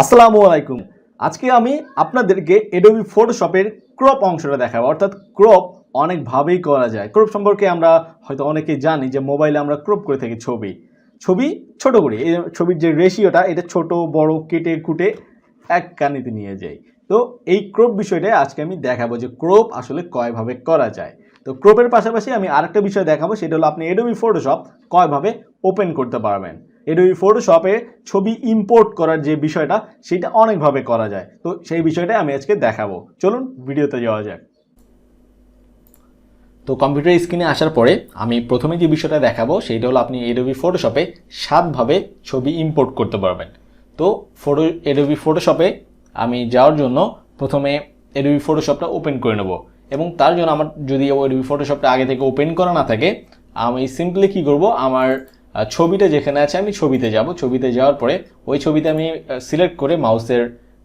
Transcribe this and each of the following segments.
আসসালামু আলাইকুম। আজকে আমি আপনাদেরকে Adobe Photoshop-এর ক্রপ অংশটা দেখাবো। অর্থাৎ ক্রপ অনেকভাবেই করা যায়। ক্রপ সম্পর্কে আমরা হয়তো অনেকেই জানি যে মোবাইলে আমরা ক্রপ করে থাকি ছবি ছোট করি। এই ছবির যে রেশিওটা এটা ছোট বড় কেটে কুটে এক কানিতে নিয়ে যাই। তো এই ক্রপ বিষয়টাই আজকে আমি দেখাবো যে ক্রপ আসলে কয়ভাবে করা যায়। তো ক্রপের পাশাপাশি আমি আরেকটা বিষয় দেখাবো, সেটা হলো আপনি Adobe Photoshop কয়ভাবে ওপেন করতে পারবেন। Adobe Photoshop-এ ছবি ইম্পোর্ট করার যে বিষয়টা সেটা অনেকভাবে করা যায়। তো সেই বিষয়টাই আমি আজকে দেখাবো। চলুন ভিডিওতে যাওয়া যাক। তো কম্পিউটার স্ক্রিনে আসার পরে আমি প্রথমে যে বিষয়টা দেখাবো সেটা হলো আপনি Adobe Photoshop-এ 7 ভাবে ছবি ইম্পোর্ট করতে পারবেন। তো Adobe Photoshop-এ আমি যাওয়ার জন্য প্রথমে Adobe Photoshop-টা ওপেন করে নেব এবং তার জন্য আমার যদি Adobe Photoshop-টা আগে থেকে ওপেন করা না থাকে আমি সিম্পলি কি করব, আমার ছবিটা যেখানে আছে আমি ছবিতে যাব। ছবিতে যাওয়ার পরে ওই ছবিতে আমি সিলেক্ট করে মাউসের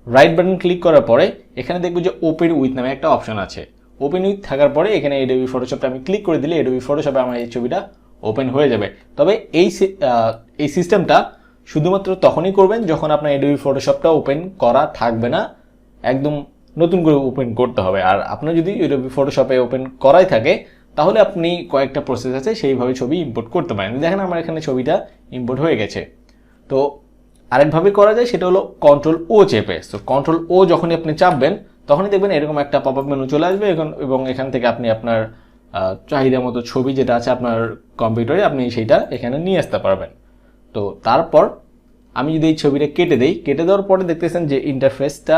রাইট বাটন ক্লিক করার পরে এখানে দেখব যে ওপেন উইথ নামে একটা অপশন আছে। ওপেন উইথ থাকার পরে এখানে Adobe Photoshop-টা আমি ক্লিক করে দিলে Adobe Photoshop-এ আমার এই ছবিটা ওপেন হয়ে যাবে। তবে এই সিস্টেমটা শুধুমাত্র তখনই করবেন যখন আপনার Adobe Photoshop-টা ওপেন করা থাকবে না, একদম নতুন করে ওপেন করতে হবে। আর আপনার যদি Adobe Photoshop-এ ওপেন করাই থাকে তাহলে আপনি কয়েকটা প্রসেস আছে সেইভাবে ছবি ইম্পোর্ট করতে পারেন। দেখেন আমার এখানে ছবিটা ইম্পোর্ট হয়ে গেছে। তো আরেকভাবে করা যায় সেটা হলো Ctrl+O চেপে। তো Ctrl+O যখনই আপনি চাপবেন তখনই দেখবেন এরকম একটা পপআপ মেনু চলে আসবে এবং এখান থেকে আপনি আপনার চাহিদা মতো ছবি যেটা আছে আপনার কম্পিউটারে আপনি সেইটা এখানে নিয়ে আসতে পারবেন। তো তারপর আমি যদি এই ছবিটা কেটে দেওয়ার পরে দেখতেছেন যে ইন্টারফেসটা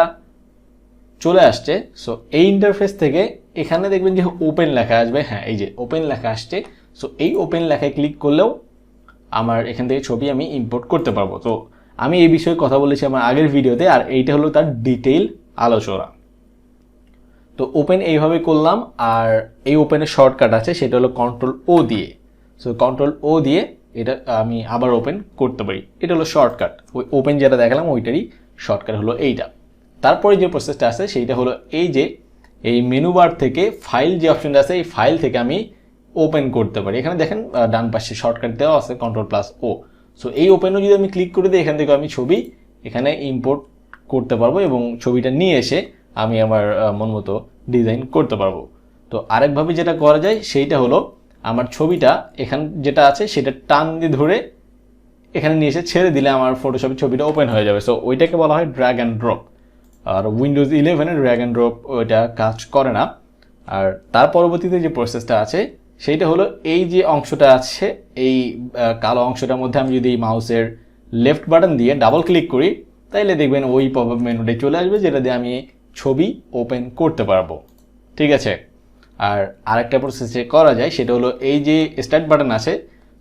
চলে আসছে। সো এই ইন্টারফেস থেকে এখানে দেখবেন যে ওপেন লেখা আসবে। হ্যাঁ, এই যে ওপেন লেখা আসছে। সো এই ওপেন লেখায় ক্লিক করলেও আমার এখান থেকে ছবি আমি ইম্পোর্ট করতে পারবো। তো আমি এই বিষয়ে কথা বলেছি আমার আগের ভিডিওতে, আর এইটা হলো তার ডিটেইল আলোচনা। তো ওপেন এইভাবে করলাম, আর এই ওপেনের শর্টকাট আছে সেটা হলো Ctrl+O দিয়ে। সো Ctrl+O দিয়ে এটা আমি আবার ওপেন করতে পারি। এটা হলো শর্টকাট। ওই ওপেন যেটা দেখালাম ওইটারই শর্টকাট হলো এইটা। তারপরে যে প্রসেসটা আছে সেইটা হলো এই মেনু বার থেকে ফাইল যে অপশনটা আছে এই ফাইল থেকে আমি ওপেন করতে পারি। এখানে দেখেন ডান পাশে শর্টকাট দেওয়া আছে Ctrl+O। সো এই ওপেনও যদি আমি ক্লিক করে দিই এখান থেকে আমি ছবি এখানে ইম্পোর্ট করতে পারবো এবং ছবিটা নিয়ে এসে আমি আমার মন মতো ডিজাইন করতে পারবো। তো আরেকভাবে যেটা করা যায় সেইটা হলো আমার ছবিটা এখানে যেটা আছে সেটা টান দিয়ে ধরে এখানে নিয়ে এসে ছেড়ে দিলে আমার ফটোশপের ছবিটা ওপেন হয়ে যাবে। সো ওইটাকে বলা হয় ড্র্যাগ অ্যান্ড ড্রপ। আর উইন্ডোজ 11-এ ড্র্যাগ অ্যান্ড ড্রপ ওইটা কাজ করে না। আর তার পরবর্তীতে যে প্রসেসটা আছে সেইটা হলো এই যে অংশটা আছে এই কালো অংশটার মধ্যে আমি যদি মাউসের লেফট বাটন দিয়ে ডাবল ক্লিক করি তাইলে দেখবেন ওই পপআপ মেনুটাই চলে আসবে যেটা দিয়ে আমি ছবি ওপেন করতে পারবো। ঠিক আছে। আর আরেকটা প্রসেস যে করা যায় সেটা হলো এই যে স্টার্ট বাটন আছে।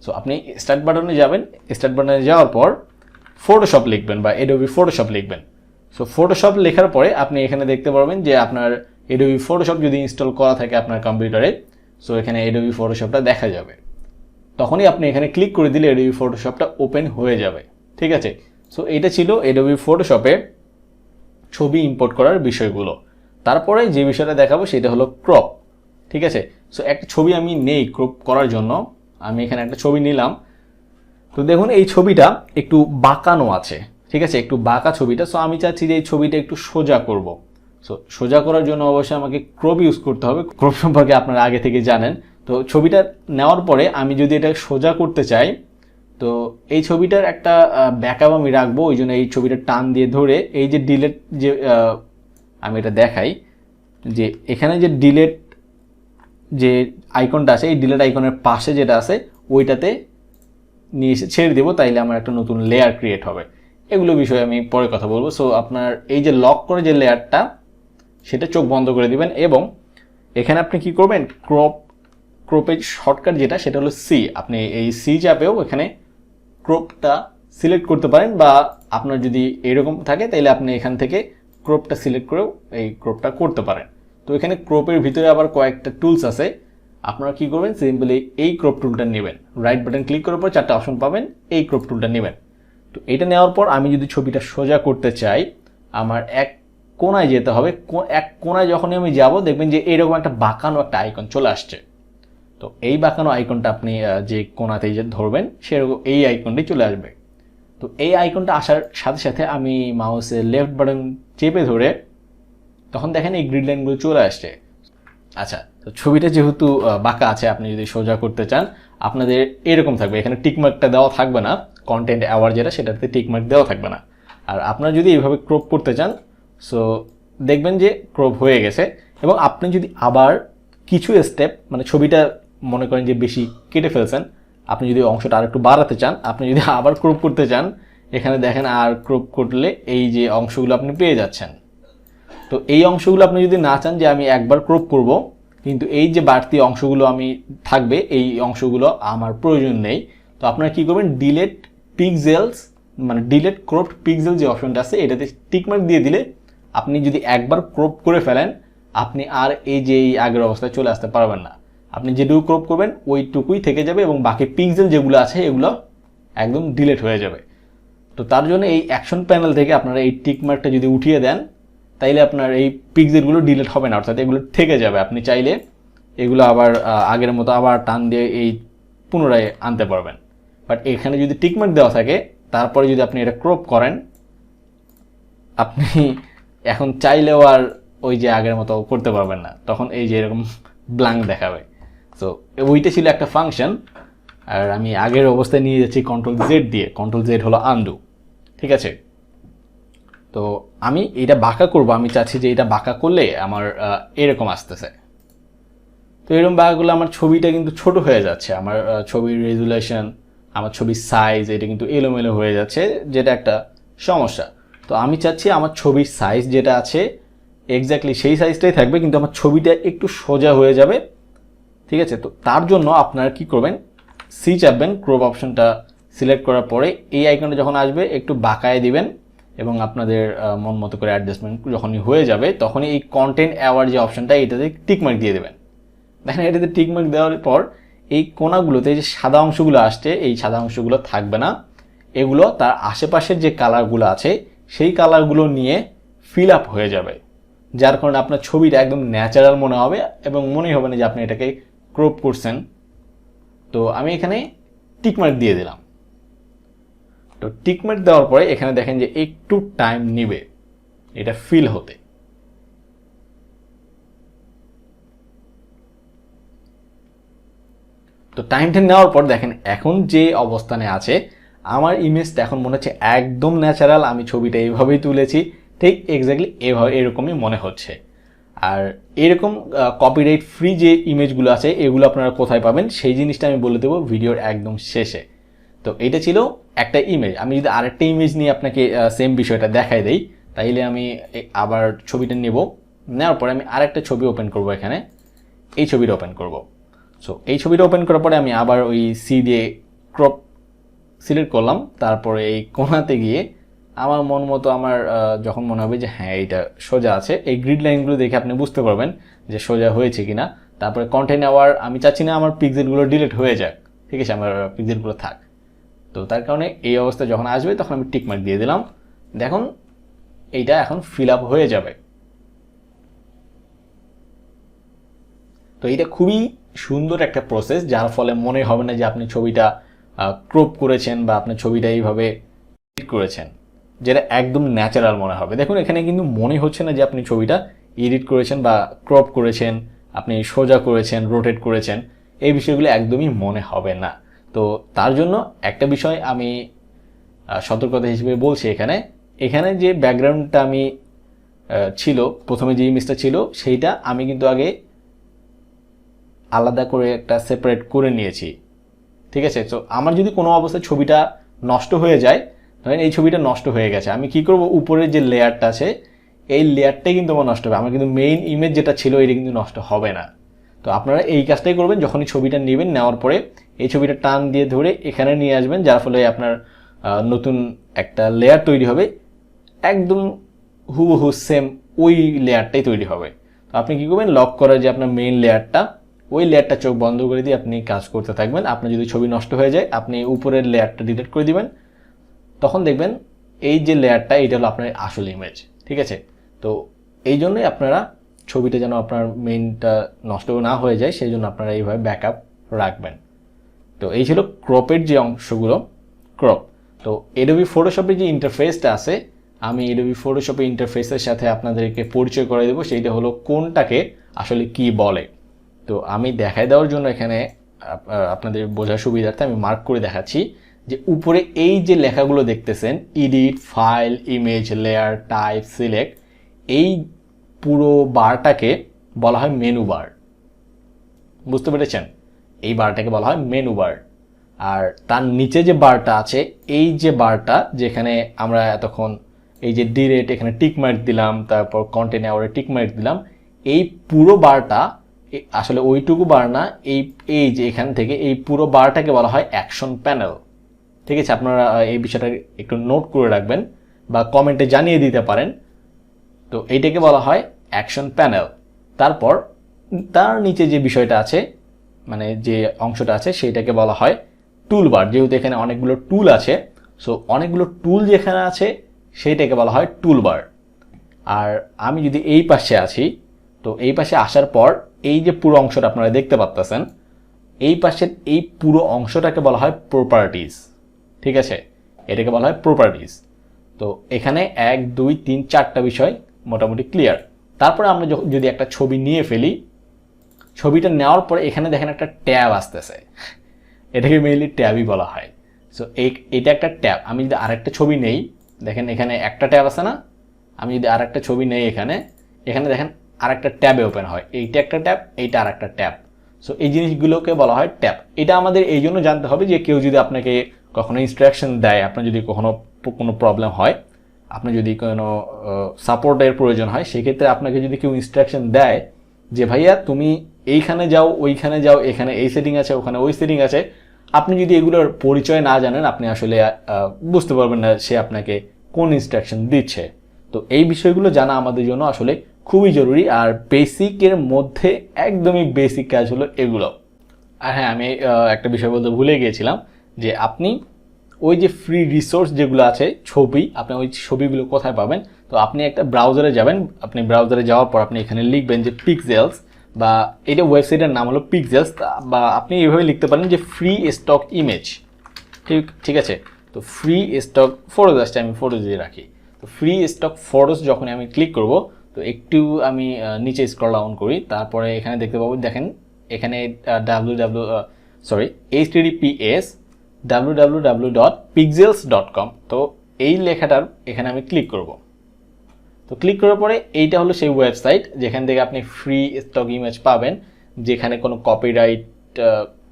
সো আপনি স্টার্ট বাটনে যাবেন, স্টার্ট বাটনে যাওয়ার পর ফটোশপ লিখবেন বা Adobe Photoshop লিখবেন। সো ফটোশপ লেখার পরে আপনি এখানে দেখতে পারবেন যে আপনার Adobe Photoshop যদি ইনস্টল করা থাকে আপনার কম্পিউটারে, সো এখানে Adobe Photoshopটা দেখা যাবে। তখনই আপনি এখানে ক্লিক করে দিলে Adobe Photoshopটা ওপেন হয়ে যাবে। ঠিক আছে। সো এটা ছিল Adobe Photoshop-এ ছবি ইম্পোর্ট করার বিষয়গুলো। তারপরে যে বিষয়টা দেখাবো সেটা হলো ক্রপ। ঠিক আছে। সো একটা ছবি আমি নেই ক্রপ করার জন্য, আমি এখানে একটা ছবি নিলাম। তো দেখুন এই ছবিটা একটু বাঁকানো আছে। ঠিক আছে, একটু বাঁকা ছবিটা। সো আমি চাচ্ছি যে এই ছবিটা একটু সোজা করব। সো সোজা করার জন্য অবশ্যই আমাকে ক্রপ ইউজ করতে হবে। ক্রপ সম্পর্কে আপনারা আগে থেকে জানেন। তো ছবিটা নেওয়ার পরে আমি যদি এটা সোজা করতে চাই তো এই ছবিটার একটা ব্যাকআপ আমি রাখবো। ওই জন্য এই ছবিটা টান দিয়ে ধরে এই যে ডিলেট যে আমি এটা দেখাই যে এখানে যে ডিলেট যে আইকনটা আছে এই ডিলেট আইকনের পাশে যেটা আছে ওইটাতে নিয়ে এসে ছেড়ে দেবো, তাইলে আমার একটা নতুন লেয়ার ক্রিয়েট হবে। এগুলো বিষয়ে আমি পরে কথা বলবো। সো আপনার এই যে লক করে যে লেয়ারটা সেটা চোখ বন্ধ করে দিবেন এবং এখানে আপনি কি করবেন ক্রপের শর্টকাট যেটা সেটা হলো সি। আপনি এই সি চাপেও এখানে ক্রপটা সিলেক্ট করতে পারেন বা আপনার যদি এরকম থাকে তাহলে আপনি এখান থেকে ক্রপটা সিলেক্ট করেও এই ক্রপটা করতে পারেন। তো এখানে ক্রপের ভিতরে আবার কয়েকটা টুলস আছে। আপনারা কি করবেন, সিম্পলি এই ক্রপ টুলটা নেবেন। রাইট বাটন ক্লিক করার পর 4টা অপশন পাবেন, এই ক্রপ টুলটা নেবেন। তো এটা নেওয়ার পর আমি যদি ছবিটা সোজা করতে চাই আমার এক কোণায় যেতে হবে। এক কোণায় যখনই আমি যাব দেখবেন যে এরকম একটা বাঁকানো একটা আইকন চলে আসছে। তো এই বাঁকানো আইকনটা আপনি যে কোণাতেই যে ধরবেন সেরকম এই আইকনটি চলে আসবে। তো এই আইকনটা আসার সাথে সাথে আমি মাউসের লেফট বাটন চেপে ধরে তখন দেখেন এই গ্রিড লাইনগুলো চলে আসছে। আচ্ছা, তো ছবিটা যেহেতু বাঁকা আছে, আপনি যদি সোজা করতে চান আপনাদের এরকম থাকবে, এখানে টিকমার্কটা দেওয়া থাকবে না, কন্টেন্ট অ্যাওয়ার যেটা সেটাতে টিকমার্ক দেওয়া থাকবে না। আর আপনারা যদি এইভাবে ক্রপ করতে চান সো দেখবেন যে ক্রপ হয়ে গেছে। এবং আপনি যদি আবার কিছু স্টেপ মানে ছবিটা মনে করেন যে বেশি কেটে ফেলছেন, আপনি যদি অংশটা আর একটু বাড়াতে চান, আপনি যদি আবার ক্রপ করতে চান, এখানে দেখেন আর ক্রপ করলে এই যে অংশগুলো আপনি পেয়ে যাচ্ছেন। তো এই অংশগুলো আপনি যদি না চান যে আমি একবার ক্রপ করব কিন্তু এই যে বাড়তি অংশগুলো আমি থাকবে এই অংশগুলো আমার প্রয়োজন নেই, তো আপনারা কি করবেন, ডিলেট পিক্সেলস মানে ডিলেট ক্রপড পিক্সেল যে অপশনটা আছে এটাতে টিকমার্ক দিয়ে দিলে আপনি যদি একবার ক্রপ করে ফেলেন আপনি আর এই যে এই আগের অবস্থায় চলে আসতে পারবেন না। আপনি যেটুকু ক্রপ করবেন ওইটুকুই থেকে যাবে এবং বাকি পিক্সেল যেগুলো আছে এগুলো একদম ডিলেট হয়ে যাবে। তো তার জন্য এই অ্যাকশন প্যানেল থেকে আপনারা এই টিকমার্কটা যদি উঠিয়ে দেন তাইলে আপনার এই পিক্সেলগুলো ডিলিট হবে না, অর্থাৎ এগুলো থেকে যাবে। আপনি চাইলে এগুলো আবার আগের মতো আবার টান দিয়ে এই পুনরায় আনতে পারবেন। বাট এখানে যদি টিকমার্ক দেওয়া থাকে তারপরে যদি আপনি এটা ক্রপ করেন আপনি এখন চাইলেও আর ওই যে আগের মতো করতে পারবেন না, তখন এই যে এরকম ব্ল্যাঙ্ক দেখাবে। সো ওইটা ছিল একটা ফাংশন। আর আমি আগের অবস্থায় নিয়ে যাচ্ছি কন্ট্রোল জেড দিয়ে, কন্ট্রোল জেড হলো আনডু, ঠিক আছে। তো আমি এটা বাঁকা করব, আমি চাচ্ছি যে এটা বাঁকা করলে আমার এরকম আসতেছে। তো এরকম বাঁকা করলে আমার ছবিটা কিন্তু ছোট হয়ে যাচ্ছে, আমার ছবির রেজুলেশন, আমার ছবির সাইজ এটা কিন্তু এলোমেলো হয়ে যাচ্ছে, যেটা একটা সমস্যা। তো আমি চাচ্ছি আমার ছবির সাইজ যেটা আছে এক্স্যাক্টলি সেই সাইজটাই থাকবে কিন্তু আমার ছবিটা একটু সোজা হয়ে যাবে, ঠিক আছে। তো তার জন্য আপনারা কি করবেন, সি চাপবেন, ক্রপ অপশনটা সিলেক্ট করার পরে এই আইকনটা যখন আসবে একটু বাঁকায় দিবেন এবং আপনাদের মন মতো করে অ্যাডজাস্টমেন্ট যখনই হয়ে যাবে তখনই এই কন্টেন্ট অ্যাওয়ার যে অপশনটা এটাতে টিকমার্ক দিয়ে দেবেন। দেখেন এটাতে টিকমার্ক দেওয়ার পর এই কোণাগুলোতে যে সাদা অংশগুলো আসছে এই সাদা অংশগুলো থাকবে না, এগুলো তার আশেপাশের যে কালারগুলো আছে সেই কালারগুলো নিয়ে ফিল আপ হয়ে যাবে, যার কারণে আপনার ছবিটা একদম ন্যাচারাল মনে হবে এবং মনেই হবে না যে আপনি এটাকে ক্রপ করছেন। তো আমি এখানে টিকমার্ক দিয়ে দিলাম। তো টিকমার্ক দেওয়ার পরে এখানে দেখেন যে একটু টাইম নিবে এটা ফিল হতে। তো টাইমটা নেওয়ার পর দেখেন এখন যে অবস্থানে আছে আমার ইমেজটা এখন মনে হচ্ছে একদম ন্যাচারাল, আমি ছবিটা এইভাবেই তুলেছি, ঠিক এক্স্যাক্টলি এভাবে এরকমই মনে হচ্ছে। আর এরকম কপিরাইট ফ্রি যে ইমেজগুলো আছে এগুলো আপনারা কোথায় পাবেন সেই জিনিসটা আমি বলে দেবো ভিডিওর একদম শেষে। তো এটা ছিল একটা ইমেজ। আমি যদি আরেকটা ইমেজ নিয়ে আপনাকে সেম বিষয়টা দেখাই দেই তাইলে আমি আবার ছবিটা নেব, নেওয়ার পরে আমি আরেকটা ছবি ওপেন করব, এখানে এই ছবিটা ওপেন করব। সো এই ছবিটা ওপেন করার পরে আমি আবার ওই সি দিয়ে ক্রপ সিলেক্ট করলাম, তারপরে এই কোণাতে গিয়ে আমার মন মতো আমার যখন মনে হবে যে হ্যাঁ এইটা সোজা আছে, এই গ্রিড লাইনগুলো দেখে আপনি বুঝতে পারবেন যে সোজা হয়েছে কিনা। তারপরে কন্টেন্ট অ্যাওয়ার আমি চাচ্ছি না আমার পিক্সেলগুলো ডিলিট হয়ে যাক, ঠিক আছে, আমার পিক্সেলগুলো থাক। তো তার কারণে এই অবস্থা যখন আসবে তখন আমি টিকমার্ক দিয়ে দিলাম, দেখুন এইটা এখন ফিল আপ হয়ে যাবে। তো এটা খুবই সুন্দর একটা প্রসেস, যার ফলে মনে হবে না যে আপনি ছবিটা ক্রপ করেছেন বা আপনি ছবিটা এইভাবে এডিট করেছেন, যেটা একদম ন্যাচারাল মনে হবে। দেখুন এখানে কিন্তু মনে হচ্ছে না যে আপনি ছবিটা এডিট করেছেন বা ক্রপ করেছেন, আপনি সোজা করেছেন, রোটেট করেছেন, এই বিষয়গুলো একদমই মনে হবে না। তো তার জন্য একটা বিষয় আমি সতর্কতা হিসেবে বলছি, এখানে এখানে যে ব্যাকগ্রাউন্ডটা আমি ছিল প্রথমে যে ইমেজটা ছিল সেইটা আমি কিন্তু আগে আলাদা করে একটা সেপারেট করে নিয়েছি, ঠিক আছে। তো আমার যদি কোনো অবস্থায় ছবিটা নষ্ট হয়ে যায়, ধরেন এই ছবিটা নষ্ট হয়ে গেছে, আমি কি করব, উপরের যে লেয়ারটা আছে এই লেয়ারটাই কিন্তু আমার নষ্ট হবে, আমার কিন্তু মেইন ইমেজ যেটা ছিল এটা কিন্তু নষ্ট হবে না। তো আপনারা এই কাজটাই করবেন, যখনই ছবিটা নেবেন নেওয়ার পরে এই ছবিটা টান দিয়ে ধরে এখানে নিয়ে আসবেন, যার ফলে আপনার নতুন একটা লেয়ার তৈরি হবে, একদম হুবহু সেম ওই লেয়ারটাই তৈরি হবে। তো আপনি কি করবেন, লক করার যে আপনার মেইন লেয়ারটা ওই লেয়ারটা চোখ বন্ধ করে দিয়ে আপনি কাজ করতে থাকবেন। আপনার যদি ছবি নষ্ট হয়ে যায় আপনি উপরের লেয়ারটা ডিলিট করে দিবেন, তখন দেখবেন এই যে লেয়ারটা এটা হলো আপনার আসল ইমেজ, ঠিক আছে। তো এই জন্যই আপনারা ছবিটা যেন আপনার মেইনটা নষ্ট না হয়ে যায় সেই জন্য আপনারা এইভাবে ব্যাকআপ রাখবেন। তো এই ছিল ক্রপের যে অংশগুলো, ক্রপ। তো Adobe ফটোশপের যে ইন্টারফেসটা আছে, আমি Adobe ফটোশপের ইন্টারফেসের সাথে আপনাদেরকে পরিচয় করে দেবো, সেইটা হলো কোনটাকে আসলে কি বলে। তো আমি দেখাই দেওয়ার জন্য এখানে আপনাদের বোঝার সুবিধার্থে আমি মার্ক করে দেখাচ্ছি যে উপরে এই যে লেখাগুলো দেখতেছেন, edit, file, image, layer, type, select, এই পুরো বারটাকে বলা হয় মেনু বার। বুঝতে পেরেছেন? এই বারটাকে বলা হয় মেনু বার। আর তার নিচে যে বারটা আছে, এই যে বারটা যেখানে আমরা এতক্ষণ এই যে ডিরেক্ট এখানে টিক মার্ক দিলাম, তারপর কন্টেন্ট অ্যাওয়ার্ডে টিক মার্ক দিলাম, এই পুরো বারটা আসলে ওইটুকু বার না, এই যে এখান থেকে এই পুরো বারটাকে বলা হয় অ্যাকশন প্যানেল। ঠিক আছে, আপনারা এই বিষয়টা একটু নোট করে রাখবেন বা কমেন্টে জানিয়ে দিতে পারেন। তো এইটাকে বলা হয় অ্যাকশন প্যানেল। তারপর তার নিচে যে বিষয়টা আছে, মানে যে অংশটা আছে, সেইটাকে বলা হয় টুলবার। যেহেতু এখানে অনেকগুলো টুল আছে, সো অনেকগুলো টুল যেখানে আছে সেইটাকে বলা হয় টুলবার। আর আমি যদি এই পাশে আছি, তো এই পাশে আসার পর এই যে পুরো অংশটা আপনারা দেখতে পাচ্ছেন, এই পাশের এই পুরো অংশটাকে বলা হয় প্রপার্টিজ। ঠিক আছে, এটাকে বলা হয় প্রপার্টিজ। তো এখানে 1 2 3 4টা বিষয় মোটামুটি ক্লিয়ার। তারপরে আমরা যদি একটা ছবি নিয়ে ফেলি, ছবিটা নেওয়ার পরে এখানে দেখেন একটা ট্যাব আসতেছে, এটাকে মেইনলি ট্যাবই বলা হয়। সো এটা একটা ট্যাব। আমি যদি আরেকটা ছবি নেই, দেখেন এখানে একটা ট্যাব আছে না, আমি যদি আরেকটা ছবি নেই এখানে দেখেন আরেকটা ট্যাবে ওপেন হয়। এইটা একটা ট্যাব, এইটা আরেকটা ট্যাব। সো এই জিনিসগুলোকে বলা হয় ট্যাব। এটা আমাদের এই জন্য জানতে হবে যে কেউ যদি আপনাকে কখনো ইনস্ট্রাকশন দেয়, আপনার যদি কখনো কোনো প্রবলেম হয়, আপনার যদি কোনো সাপোর্টের প্রয়োজন হয়, সেক্ষেত্রে আপনাকে যদি কেউ ইনস্ট্রাকশন দেয় যে ভাইয়া তুমি এইখানে যাও, ওইখানে যাও, এখানে এই সেটিং আছে, ওখানে ওই সেটিং আছে, আপনি যদি এগুলোর পরিচয় না জানেন, আপনি আসলে বুঝতে পারবেন না সে আপনাকে কোন ইনস্ট্রাকশন দিচ্ছে। তো এই বিষয়গুলো জানা আমাদের জন্য আসলে খুবই জরুরি। আর বেসিকের মধ্যে একদমই বেসিক কাজ হলো এগুলো। আর হ্যাঁ, আমি একটা বিষয় বলতে ভুলে গিয়েছিলাম যে আপনি ওই যে ফ্রি রিসোর্স যেগুলো আছে ছবি, আপনি ওই ছবিগুলো কোথায় পাবেন? তো আপনি একটা ব্রাউজারে যাবেন, আপনি ব্রাউজারে যাওয়ার পর আপনি এখানে লিখবেন যে পিক্সেলস, বা এটা ওয়েবসাইটের নাম হলো পিক্সেলস, বা আপনি এইভাবে লিখতে পারেন যে ফ্রি স্টক ইমেজ। ঠিক আছে, তো ফ্রি স্টক ফটোজ আসছে, আমি ফটো দিয়ে রাখি। তো ফ্রি স্টক ফটোজ যখন আমি ক্লিক করব, তো একটু আমি নিচে স্ক্রল ডাউন করি, তারপরে এখানে দেখতে পাবো, দেখেন এখানে https www.pixels.com। তো এই লেখাটার এখানে আমি ক্লিক করব। তো ক্লিক করার পরে এইটা হলো সেই ওয়েবসাইট যেখান থেকে আপনি ফ্রি স্টক ইমেজ পাবেন, যেখানে কোনো কপিরাইট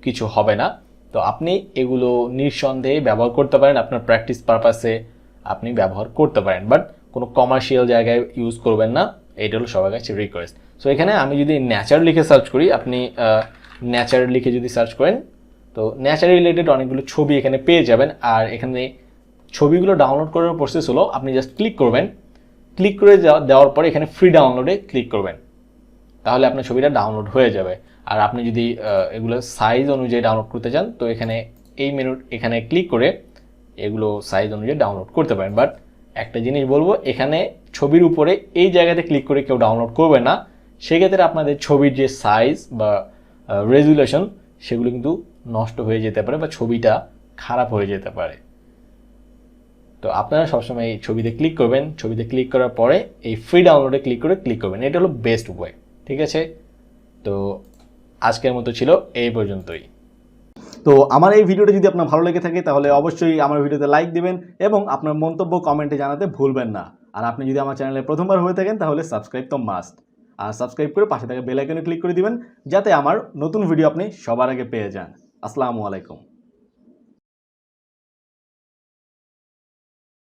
কিছু হবে না। তো আপনি এগুলো নিঃসন্দেহে ব্যবহার করতে পারেন, আপনার প্র্যাকটিস পারপাসে আপনি ব্যবহার করতে পারেন, বাট কোনো কমার্শিয়াল জায়গায় ইউজ করবেন না। এইটা হলো সবার কাছে রিকোয়েস্ট। সো এখানে আমি যদি নেচার লিখে সার্চ করি, আপনি নেচার লিখে যদি সার্চ করেন, তো নেচার রিলেটেড অনেকগুলো ছবি এখানে পেয়ে যাবেন। আর এখানে ছবিগুলো ডাউনলোড করার প্রসেস হলো, আপনি জাস্ট ক্লিক করবেন, ক্লিক করে দেওয়ার পরে এখানে ফ্রি ডাউনলোডে ক্লিক করবেন, তাহলে আপনার ছবিটা ডাউনলোড হয়ে যাবে। আর আপনি যদি এগুলো সাইজ অনুযায়ী ডাউনলোড করতে চান, তো এখানে এই মেনু এখানে ক্লিক করে এগুলো সাইজ অনুযায়ী ডাউনলোড করতে পারেন। বাট একটা জিনিস বলবো, এখানে ছবির উপরে এই জায়গাতে ক্লিক করে কেউ ডাউনলোড করবে না। সেক্ষেত্রে আপনাদের ছবির যে সাইজ বা রেজুলেশন, সেগুলো কিন্তু নষ্ট হয়ে যেতে পারে বা ছবিটা খারাপ হয়ে যেতে পারে। তো আপনারা সবসময় এই ছবিতে ক্লিক করবেন, ছবিতে ক্লিক করার পরে এই ফ্রি ডাউনলোডে ক্লিক করবেন। এটা হলো বেস্ট ওয়ে। ঠিক আছে, তো আজকের মতো ছিল এই পর্যন্তই। তো আমার এই ভিডিওটা যদি আপনার ভালো লেগে থাকে, তাহলে অবশ্যই আমার ভিডিওতে লাইক দিবেন এবং আপনার মন্তব্য কমেন্টে জানাতে ভুলবেন না। আর আপনি যদি আমার চ্যানেলে প্রথমবার হয়ে থাকেন, তাহলে সাবস্ক্রাইব তো মাস্ট। আর সাবস্ক্রাইব করে পাশে থাকা বেল আইকনে ক্লিক করে দিবেন, যাতে আমার নতুন ভিডিও আপনি সবার আগে পেয়ে যান। আসসালামু আলাইকুম।